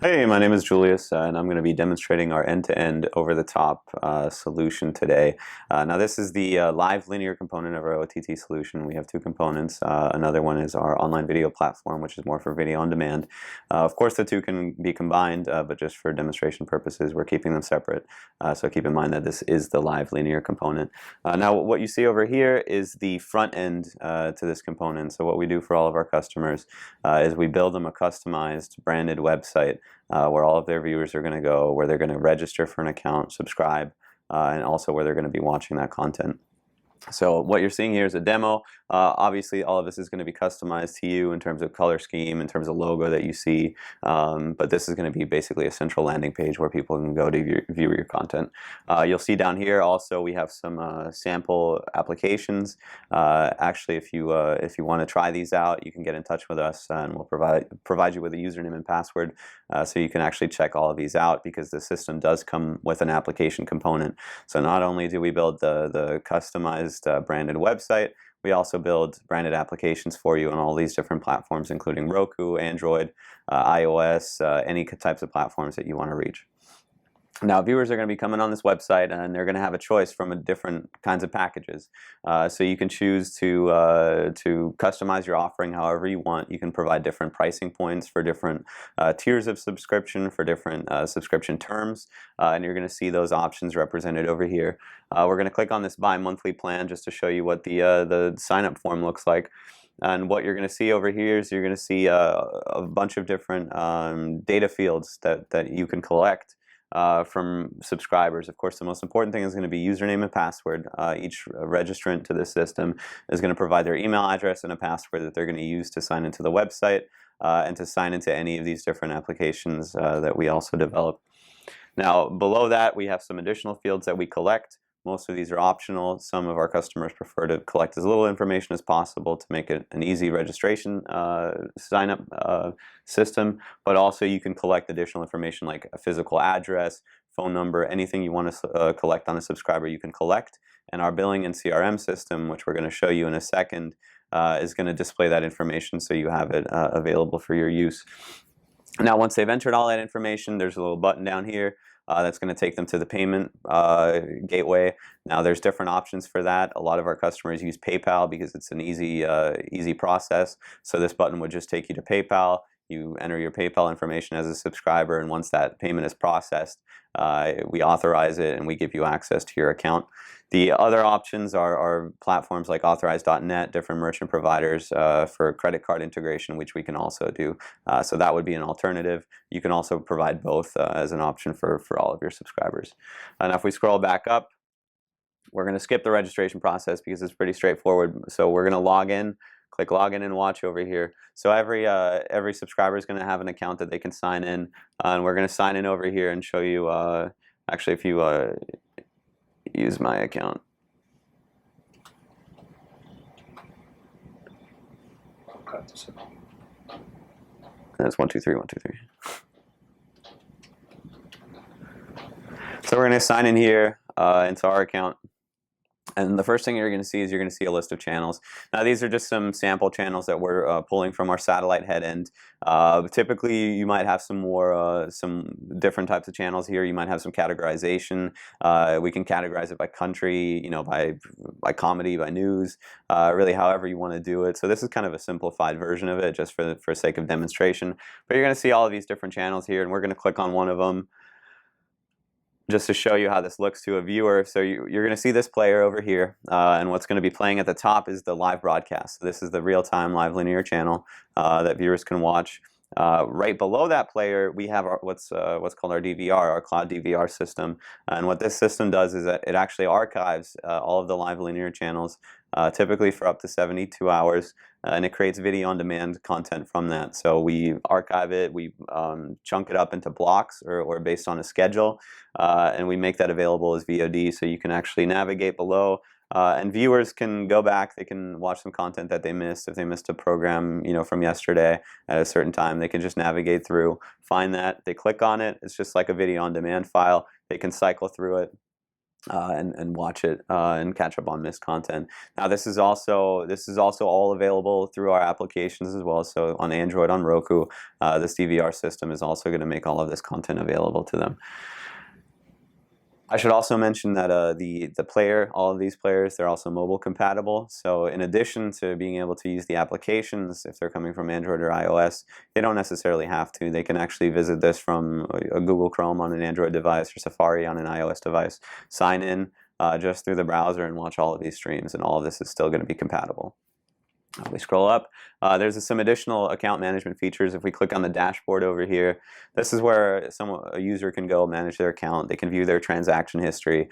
Hey, my name is Julius, and I'm going to be demonstrating our end-to-end over-the-top solution today. Now, this is the live linear component of our OTT solution. We have two components. Another one is our online video platform, which is more for video on demand. Of course, the two can be combined, but just for demonstration purposes, we're keeping them separate. So keep in mind that this is the live linear component. Now, what you see over here is the front end to this component. So what we do for all of our customers is we build them a customized branded website where all of their viewers are going to go, where they're going to register for an account, subscribe, and also where they're going to be watching that content. So what you're seeing here is a demo. Obviously, all of this is going to be customized to you in terms of color scheme, in terms of logo that you see. But this is going to be basically a central landing page where people can go to view your content. You'll see down here also we have some sample applications. Actually, if you want to try these out, you can get in touch with us, and we'll provide you with a username and password so you can actually check all of these out, because the system does come with an application component. So not only do we build the customized branded website, we also build branded applications for you on all these different platforms, including Roku, Android, iOS, any types of platforms that you want to reach. Now, viewers are going to be coming on this website, and they're going to have a choice from different kinds of packages. So you can choose to customize your offering however you want. You can provide different pricing points for different tiers of subscription, for different subscription terms, and you're going to see those options represented over here. We're going to click on this bi-monthly plan just to show you what the sign-up form looks like. And what you're going to see over here is you're going to see a bunch of different data fields that you can collect from subscribers. Of course, the most important thing is going to be username and password. Each registrant to this system is going to provide their email address and a password that they're going to use to sign into the website and to sign into any of these different applications that we also develop. Now, below that, we have some additional fields that we collect. Most of these are optional. Some of our customers prefer to collect as little information as possible to make it an easy registration sign-up system, but also you can collect additional information like a physical address, phone number, anything you want to collect on a subscriber you can collect. And our billing and CRM system, which we're going to show you in a second, is going to display that information so you have it available for your use. Now, once they've entered all that information, there's a little button down here that's going to take them to the payment gateway. Now, there's different options for that. A lot of our customers use PayPal because it's an easy process. So this button would just take you to PayPal. You enter your PayPal information as a subscriber, and once that payment is processed, we authorize it and we give you access to your account. The other options are platforms like Authorize.net, different merchant providers for credit card integration, which we can also do. So that would be an alternative. You can also provide both as an option for all of your subscribers. And if we scroll back up, we're going to skip the registration process because it's pretty straightforward. So we're going to log in. Click Login and Watch over here. So every subscriber is going to have an account that they can sign in, and we're going to sign in over here and show you. Actually, if you use my account, that's 123 123. So we're going to sign in here into our account. And the first thing you're going to see is you're going to see a list of channels. Now, these are just some sample channels that we're pulling from our satellite head end. Typically, you might have some different types of channels here. You might have some categorization. We can categorize it by country, by comedy, by news, really however you want to do it. So this is kind of a simplified version of it, just for sake of demonstration. But you're going to see all of these different channels here, and we're going to click on one of them just to show you how this looks to a viewer. So you're going to see this player over here, and what's going to be playing at the top is the live broadcast. So this is the real-time live linear channel that viewers can watch. Right below that player, we have what's called our DVR, our cloud DVR system. And what this system does is that it actually archives all of the live linear channels, typically for up to 72 hours, and it creates video-on-demand content from that. So we archive it, we chunk it up into blocks or based on a schedule, and we make that available as VOD, so you can actually navigate below. And viewers can go back, they can watch some content that they missed. If they missed a program, from yesterday at a certain time, they can just navigate through, find that, they click on it. It's just like a video on demand file. They can cycle through it. and watch it and catch up on missed content. Now this is also all available through our applications as well. So on Android, on Roku, this DVR system is also going to make all of this content available to them. I should also mention that the player, all of these players, they're also mobile compatible. So in addition to being able to use the applications, if they're coming from Android or iOS, they don't necessarily have to. They can actually visit this from a Google Chrome on an Android device or Safari on an iOS device, sign in just through the browser and watch all of these streams, and all of this is still going to be compatible. We scroll up, there's some additional account management features. If we click on the dashboard over here, this is where a user can go manage their account. They can view their transaction history.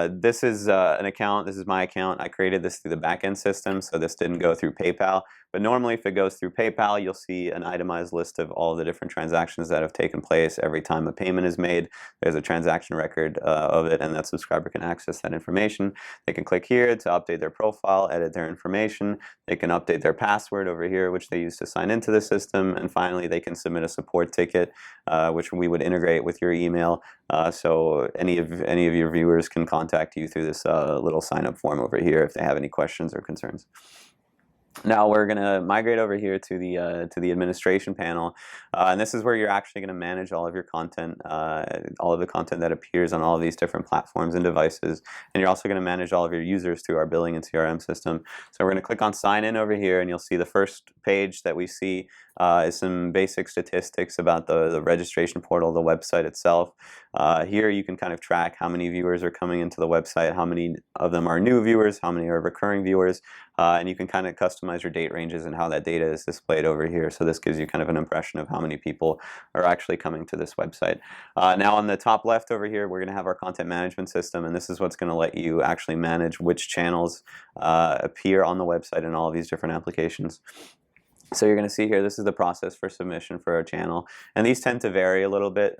This is an account, this is my account. I created this through the backend system, so this didn't go through PayPal. But normally if it goes through PayPal, you'll see an itemized list of all the different transactions that have taken place every time a payment is made. There's a transaction record of it, and that subscriber can access that information. They can click here to update their profile, edit their information. They can update their password over here, which they use to sign into the system. And finally, they can submit a support ticket, which we would integrate with your email. So any of your viewers can contact you through this little sign-up form over here if they have any questions or concerns. Now we're going to migrate over here to the administration panel, and this is where you're actually going to manage all of your content, all of the content that appears on all of these different platforms and devices, and you're also going to manage all of your users through our billing and CRM system. So we're going to click on sign in over here, and you'll see the first page that we see is some basic statistics about the registration portal, the website itself. Here you can kind of track how many viewers are coming into the website, how many of them are new viewers, how many are recurring viewers, and you can kind of customize your date ranges and how that data is displayed over here. So this gives you kind of an impression of how many people are actually coming to this website. Now on the top left over here, we're going to have our content management system, and this is what's going to let you actually manage which channels appear on the website in all of these different applications. So you're going to see here, this is the process for submission for a channel. And these tend to vary a little bit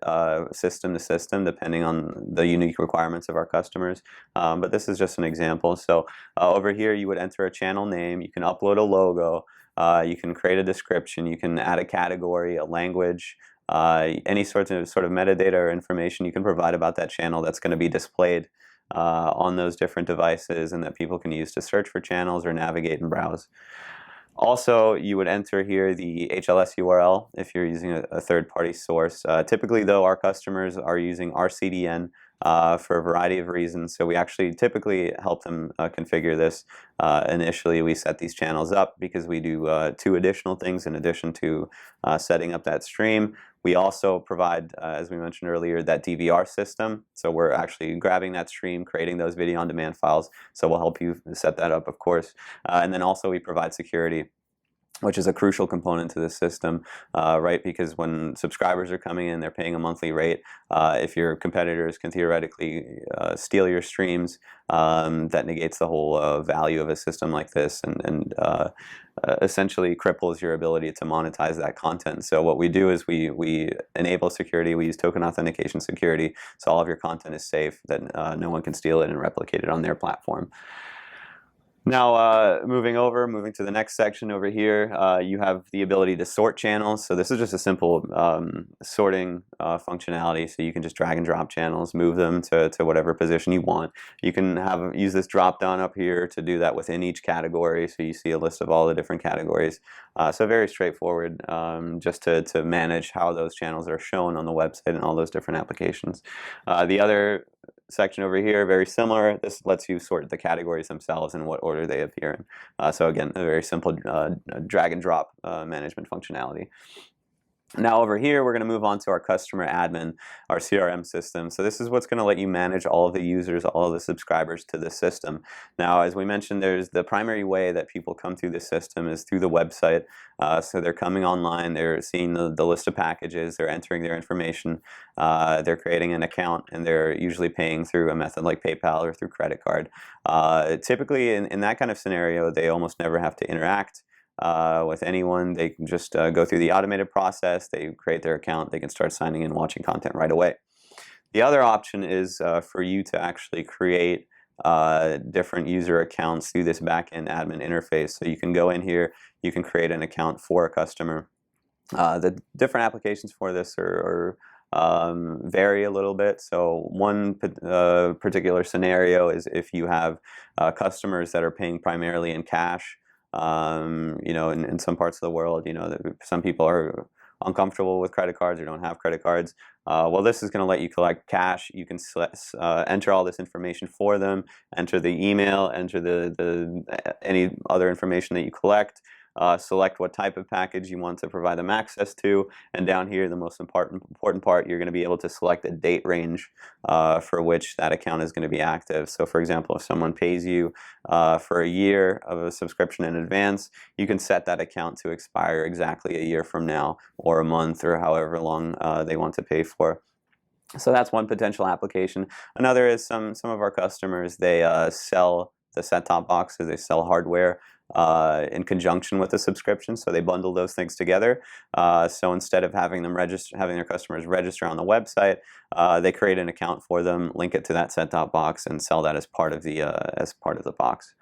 system to system, depending on the unique requirements of our customers. But this is just an example. So over here, you would enter a channel name. You can upload a logo. You can create a description. You can add a category, a language, any sort of metadata or information you can provide about that channel that's going to be displayed on those different devices and that people can use to search for channels or navigate and browse. Also, you would enter here the HLS URL if you're using a third-party source. Typically, though, our customers are using our CDN for a variety of reasons, so we actually typically help them configure this. Initially, we set these channels up because we do 2 additional things in addition to setting up that stream. We also provide, as we mentioned earlier, that DVR system. So we're actually grabbing that stream, creating those video on demand files. So we'll help you set that up, of course. And then also we provide security, which is a crucial component to the system, right? Because when subscribers are coming in, they're paying a monthly rate. If your competitors can theoretically steal your streams, that negates the whole value of a system like this, and essentially cripples your ability to monetize that content. So what we do is we enable security. We use token authentication security, so all of your content is safe, that no one can steal it and replicate it on their platform. Now, moving to the next section over here, you have the ability to sort channels. So this is just a simple sorting functionality. So you can just drag and drop channels, move them to whatever position you want. You can use this drop down up here to do that within each category. So you see a list of all the different categories. So very straightforward, just to manage how those channels are shown on the website and all those different applications. The other section over here, very similar. This lets you sort the categories themselves and what order they appear in. So again, a very simple drag and drop management functionality. Now over here, we're going to move on to our customer admin, our CRM system. So this is what's going to let you manage all of the users, all of the subscribers to the system. Now, as we mentioned, there's the primary way that people come through the system is through the website. So they're coming online, they're seeing the list of packages, they're entering their information, they're creating an account, and they're usually paying through a method like PayPal or through credit card. Typically, in that kind of scenario, they almost never have to interact with anyone. They can just go through the automated process, they create their account, they can start signing in, watching content right away. The other option is for you to actually create different user accounts through this backend admin interface. So you can go in here, you can create an account for a customer. The different applications for this are vary a little bit. So one particular scenario is if you have customers that are paying primarily in cash. You know, in some parts of the world, you know, some people are uncomfortable with credit cards or don't have credit cards. Well, this is going to let you collect cash. You can enter all this information for them, enter the email, enter any other information that you collect, select what type of package you want to provide them access to, and down here, the most important part, you're going to be able to select a date range for which that account is going to be active. So for example, if someone pays you for a year of a subscription in advance, you can set that account to expire exactly a year from now, or a month, or however long they want to pay for. So that's one potential application. Another is some of our customers, they sell the set-top boxes, they sell hardware in conjunction with the subscription, so they bundle those things together. So instead of having their customers register on the website, they create an account for them, link it to that set-top box, and sell that as part of the box.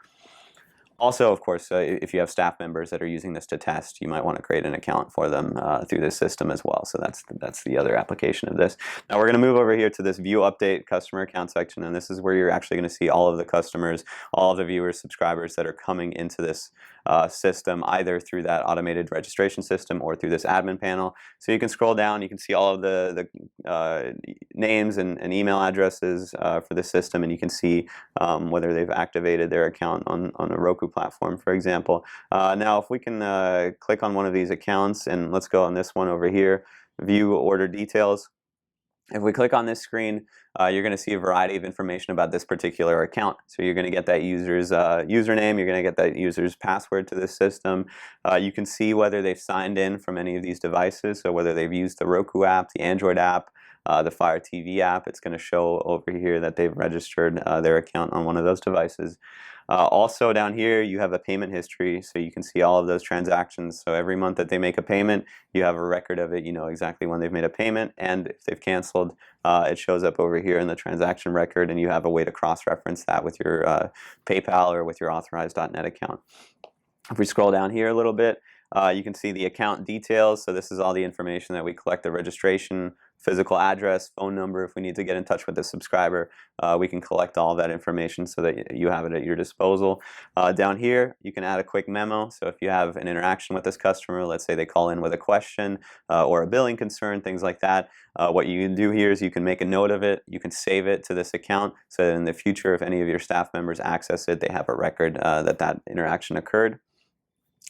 Also, of course, if you have staff members that are using this to test, you might want to create an account for them through this system as well. So that's the other application of this. Now we're going to move over here to this View Update Customer Account section, and this is where you're actually going to see all of the customers, all of the viewers, subscribers that are coming into this system, either through that automated registration system or through this admin panel. So you can scroll down, you can see all of the names and email addresses for the system, and you can see whether they've activated their account on a Roku platform, for example. Now, if we can click on one of these accounts, and let's go on this one over here, View Order Details. If we click on this screen, you're going to see a variety of information about this particular account. So you're going to get that user's username, you're going to get that user's password to the system. You can see whether they've signed in from any of these devices, so whether they've used the Roku app, the Android app, the Fire TV app. It's going to show over here that they've registered their account on one of those devices. Also down here you have a payment history, so you can see all of those transactions. So every month that they make a payment, you have a record of it, you know exactly when they've made a payment, and if they've canceled, it shows up over here in the transaction record, and you have a way to cross-reference that with your PayPal or with your authorized.net account. If we scroll down here a little bit, you can see the account details. So this is all the information that we collect: the registration, physical address, phone number. If we need to get in touch with the subscriber, we can collect all of that information so that you have it at your disposal. Down here, you can add a quick memo. So if you have an interaction with this customer, let's say they call in with a question or a billing concern, things like that, what you can do here is you can make a note of it, you can save it to this account, so that in the future, if any of your staff members access it, they have a record that interaction occurred.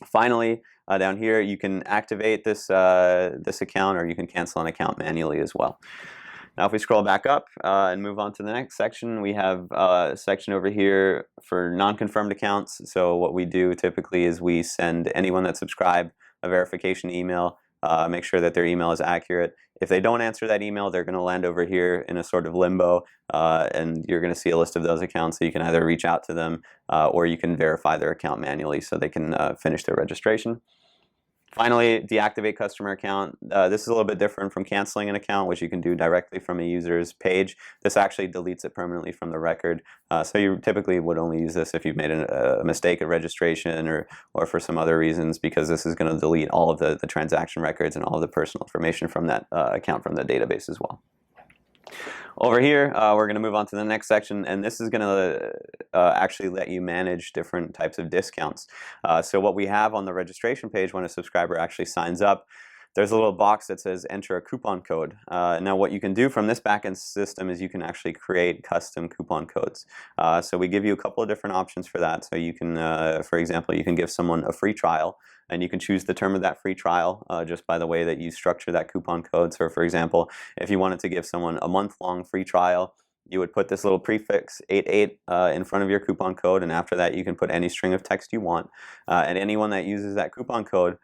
Finally, down here, you can activate this account, or you can cancel an account manually as well. Now, if we scroll back up and move on to the next section, we have a section over here for non-confirmed accounts. So what we do typically is we send anyone that subscribed a verification email, make sure that their email is accurate. If they don't answer that email, they're going to land over here in a sort of limbo, and you're going to see a list of those accounts. So you can either reach out to them or you can verify their account manually so they can finish their registration. Finally, deactivate customer account. This is a little bit different from canceling an account, which you can do directly from a user's page. This actually deletes it permanently from the record. So you typically would only use this if you've made a mistake at registration or for some other reasons, because this is going to delete all of the transaction records and all of the personal information from that account from the database as well. Over here, we're going to move on to the next section, and this is going to actually let you manage different types of discounts. So what we have on the registration page when a subscriber actually signs up, there's a little box that says enter a coupon code. Now what you can do from this backend system is you can actually create custom coupon codes. So we give you a couple of different options for that. So you can, for example, you can give someone a free trial, and you can choose the term of that free trial just by the way that you structure that coupon code. So for example, if you wanted to give someone a month-long free trial, you would put this little prefix 88 in front of your coupon code, and after that you can put any string of text you want. And anyone that uses that coupon code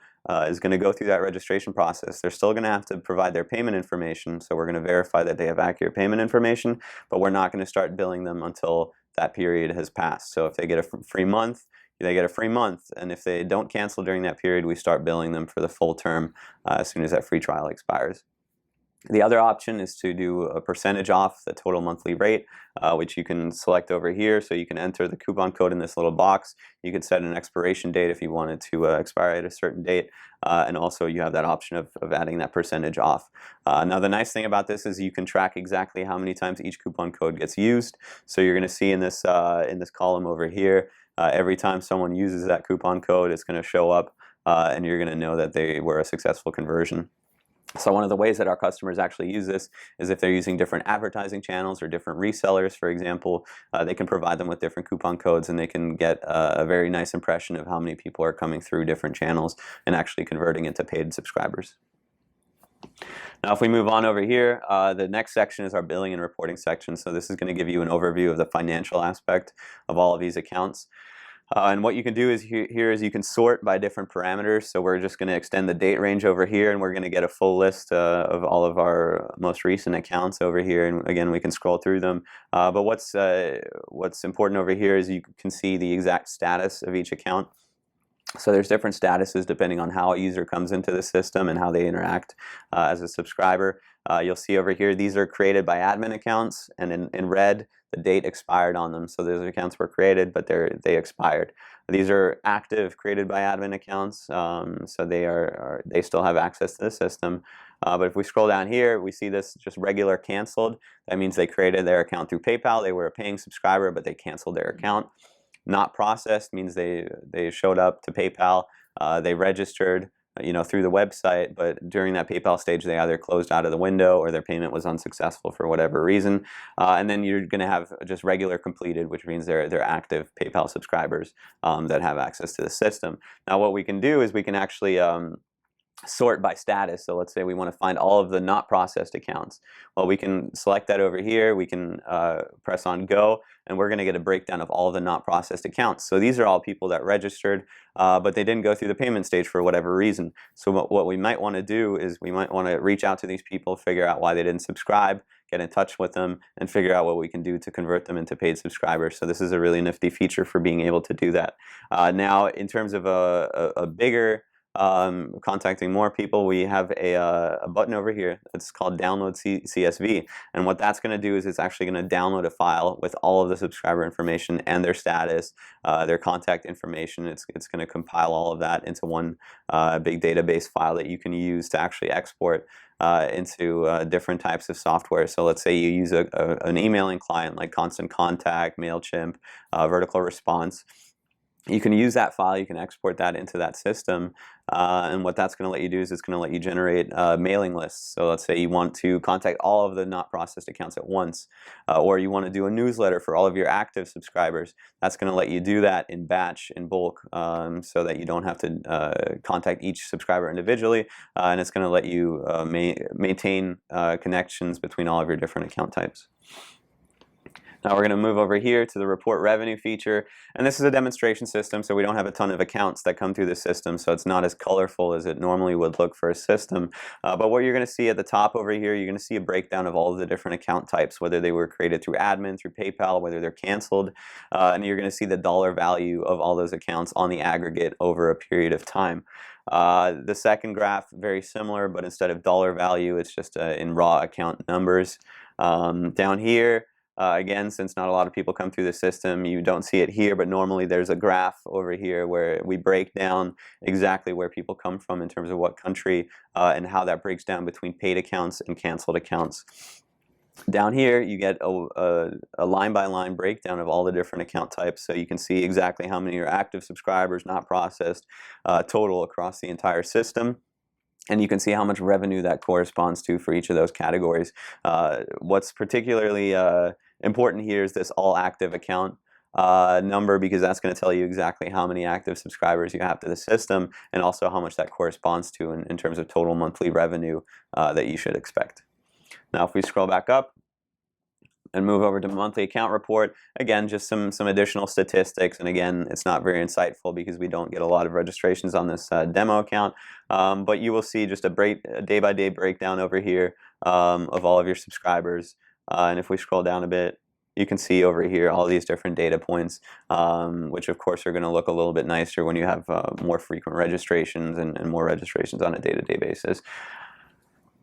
is going to go through that registration process. They're still going to have to provide their payment information, so we're going to verify that they have accurate payment information, but we're not going to start billing them until that period has passed. So if they get a free month, they get a free month, and if they don't cancel during that period, we start billing them for the full term as soon as that free trial expires. The other option is to do a percentage off the total monthly rate, which you can select over here. So you can enter the coupon code in this little box. You can set an expiration date if you wanted to expire at a certain date. And also you have that option of adding that percentage off. Now the nice thing about this is you can track exactly how many times each coupon code gets used. So you're going to see in this column over here, every time someone uses that coupon code, it's going to show up, and you're going to know that they were a successful conversion. So one of the ways that our customers actually use this is if they're using different advertising channels or different resellers, for example, they can provide them with different coupon codes, and they can get a very nice impression of how many people are coming through different channels and actually converting into paid subscribers. Now if we move on over here, the next section is our billing and reporting section. So this is going to give you an overview of the financial aspect of all of these accounts. And what you can do is here is you can sort by different parameters. So we're just going to extend the date range over here, and we're going to get a full list of all of our most recent accounts over here. And again, we can scroll through them. But what's important over here is you can see the exact status of each account. So there's different statuses depending on how a user comes into the system and how they interact as a subscriber. You'll see over here, these are created by admin accounts, and in red, the date expired on them. So those accounts were created, but they expired. These are active, created by admin accounts, so they still have access to the system. But if we scroll down here, we see this just regular canceled. That means they created their account through PayPal. They were a paying subscriber, but they canceled their account. Not processed means they showed up to PayPal, they registered, through the website, but during that PayPal stage, they either closed out of the window or their payment was unsuccessful for whatever reason. And then you're going to have just regular completed, which means they're active PayPal subscribers that have access to the system. Now, what we can do is we can actually sort by status. So let's say we want to find all of the not processed accounts. Well, we can select that over here. We can press on go, and we're going to get a breakdown of all of the not processed accounts. So these are all people that registered, but they didn't go through the payment stage for whatever reason. So what we might want to do is we might want to reach out to these people, figure out why they didn't subscribe, get in touch with them, and figure out what we can do to convert them into paid subscribers. So this is a really nifty feature for being able to do that. Now, in terms of a bigger contacting more people, we have a button over here that's called Download CSV, and what that's going to do is it's actually going to download a file with all of the subscriber information and their status, their contact information. It's going to compile all of that into one big database file that you can use to actually export into different types of software. So let's say you use an emailing client like Constant Contact, MailChimp, Vertical Response. You can use that file, you can export that into that system, and what that's going to let you do is it's going to let you generate mailing lists. So let's say you want to contact all of the not processed accounts at once, or you want to do a newsletter for all of your active subscribers. That's going to let you do that in batch, in bulk, so that you don't have to contact each subscriber individually, and it's going to let you maintain connections between all of your different account types. Now we're going to move over here to the report revenue feature, and this is a demonstration system, so we don't have a ton of accounts that come through the system, so it's not as colorful as it normally would look for a system. But what you're going to see at the top over here, you're going to see a breakdown of all of the different account types, whether they were created through admin, through PayPal, whether they're canceled, and you're going to see the dollar value of all those accounts on the aggregate over a period of time. The second graph, very similar, but instead of dollar value, it's just in raw account numbers. Down here, again, since not a lot of people come through the system, you don't see it here, but normally there's a graph over here where we break down exactly where people come from in terms of what country, and how that breaks down between paid accounts and canceled accounts. Down here, you get a line-by-line breakdown of all the different account types, so you can see exactly how many are active subscribers, not processed, total across the entire system. And you can see how much revenue that corresponds to for each of those categories. What's particularly important here is this all active account number, because that's going to tell you exactly how many active subscribers you have to the system, and also how much that corresponds to in terms of total monthly revenue that you should expect. Now if we scroll back up and move over to monthly account report, again, just some additional statistics, and again, it's not very insightful because we don't get a lot of registrations on this demo account, but you will see just a day-by-day breakdown over here of all of your subscribers, and if we scroll down a bit, you can see over here all these different data points, which of course are going to look a little bit nicer when you have more frequent registrations and more registrations on a day-to-day basis.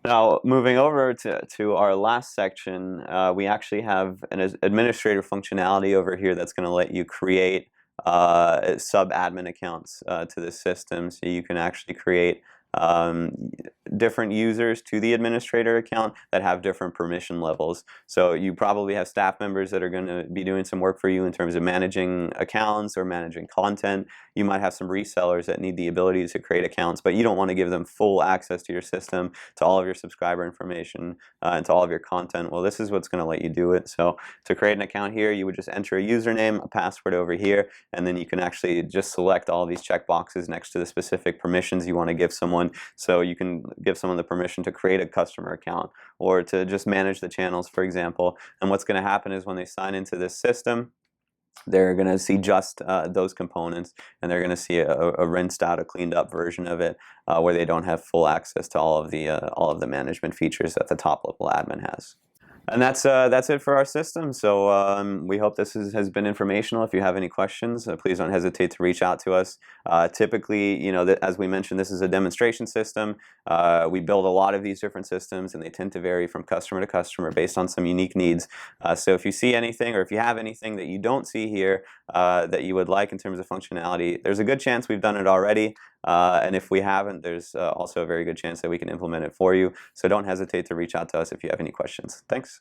Now, moving over to our last section, we actually have an administrator functionality over here that's going to let you create sub-admin accounts to the system. So you can actually create um, different users to the administrator account that have different permission levels. So you probably have staff members that are going to be doing some work for you in terms of managing accounts or managing content. You might have some resellers that need the ability to create accounts, but you don't want to give them full access to your system, to all of your subscriber information, and to all of your content. Well, this is what's going to let you do it. So to create an account here, you would just enter a username, a password over here, and then you can actually just select all these checkboxes next to the specific permissions you want to give someone. So you can give someone the permission to create a customer account or to just manage the channels, for example. And what's going to happen is when they sign into this system, they're going to see just those components, and they're going to see a rinsed out, a cleaned up version of it, where they don't have full access to all of the management features that the top level admin has. And that's it for our system. So we hope this has been informational. If you have any questions, please don't hesitate to reach out to us. Typically, you know, as we mentioned, this is a demonstration system. We build a lot of these different systems, and they tend to vary from customer to customer based on some unique needs. So if you see anything, or if you have anything that you don't see here that you would like in terms of functionality, there's a good chance we've done it already. And if we haven't, there's also a very good chance that we can implement it for you. So don't hesitate to reach out to us if you have any questions. Thanks.